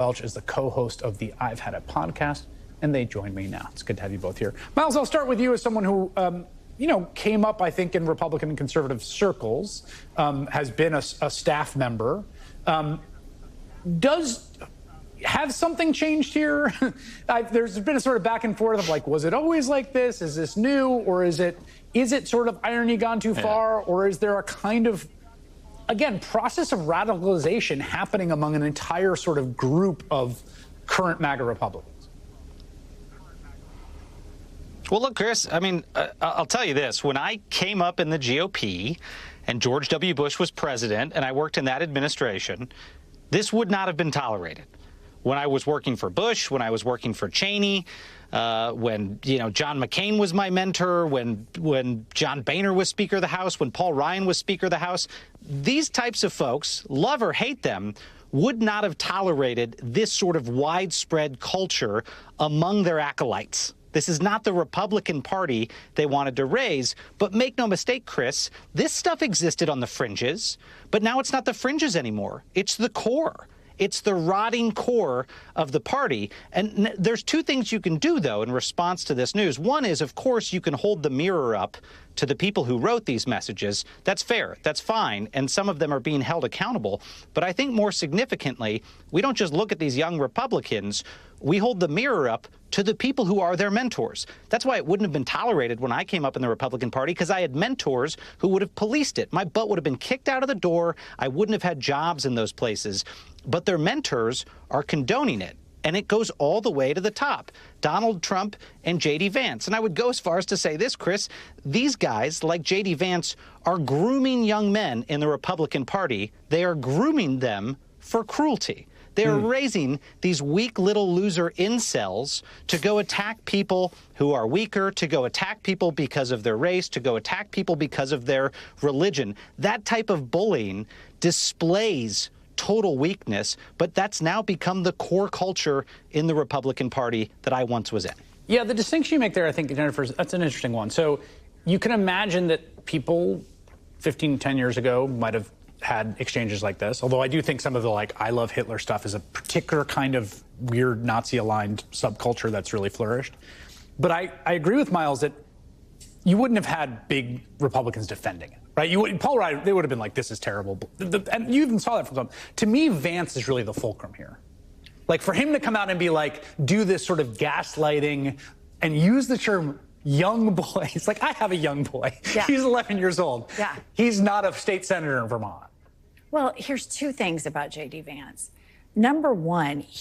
Welch is the co-host of the I've Had It podcast, and they join me now. It's good to have you both here. Miles, I'll start with you as someone who, came up, I think, in Republican and conservative circles, has been a staff member. Have something changed here? There's been a sort of back and forth of like, was it always like this? Is this new? Or is it sort of irony gone too far? Or is there a kind of, again, process of radicalization happening among an entire sort of group of current MAGA Republicans? Well, look, Chris, I mean, I'll tell you this. When I came up in the GOP and George W. Bush was president and I worked in that administration, this would not have been tolerated. When I was working for Bush, when I was working for Cheney, when, John McCain was my mentor, when John Boehner was Speaker of the House, when Paul Ryan was Speaker of the House, these types of folks, love or hate them, would not have tolerated this sort of widespread culture among their acolytes. This is not the Republican Party they wanted to raise. But make no mistake, Chris, this stuff existed on the fringes, but now it's not the fringes anymore. It's the core. It's the rotting core of the party. And there's two things you can do, though, in response to this news. One is, of course, you can hold the mirror up to the people who wrote these messages. That's fair. That's fine. And some of them are being held accountable. But I think more significantly, we don't just look at these young Republicans. We hold the mirror up to the people who are their mentors. That's why it wouldn't have been tolerated when I came up in the Republican Party, because I had mentors who would have policed it. My butt would have been kicked out of the door. I wouldn't have had jobs in those places. But their mentors are condoning it. And it goes all the way to the top. Donald Trump and J.D. Vance. And I would go as far as to say this, Chris, these guys, like J.D. Vance, are grooming young men in the Republican Party. They are grooming them for cruelty. They are raising these weak little loser incels to go attack people who are weaker, to go attack people because of their race, to go attack people because of their religion. That type of bullying displays total weakness, but that's now become the core culture in the Republican Party that I once was in. Yeah, the distinction you make there, I think, Jennifer, that's an interesting one. So you can imagine that people 10 years ago might have had exchanges like this, although I do think some of the, like, I love Hitler stuff is a particular kind of weird Nazi-aligned subculture that's really flourished. But I agree with Miles that you wouldn't have had big Republicans defending it, right? Paul Ryan, they would have been like, this is terrible. And you even saw that from some. To me, Vance is really the fulcrum here. Like, for him to come out and be like, do this sort of gaslighting and use the term young boy. It's like, I have a young boy. Yeah. He's 11 years old. Yeah. He's not a state senator in Vermont. Well, here's two things about J.D. Vance. Number one,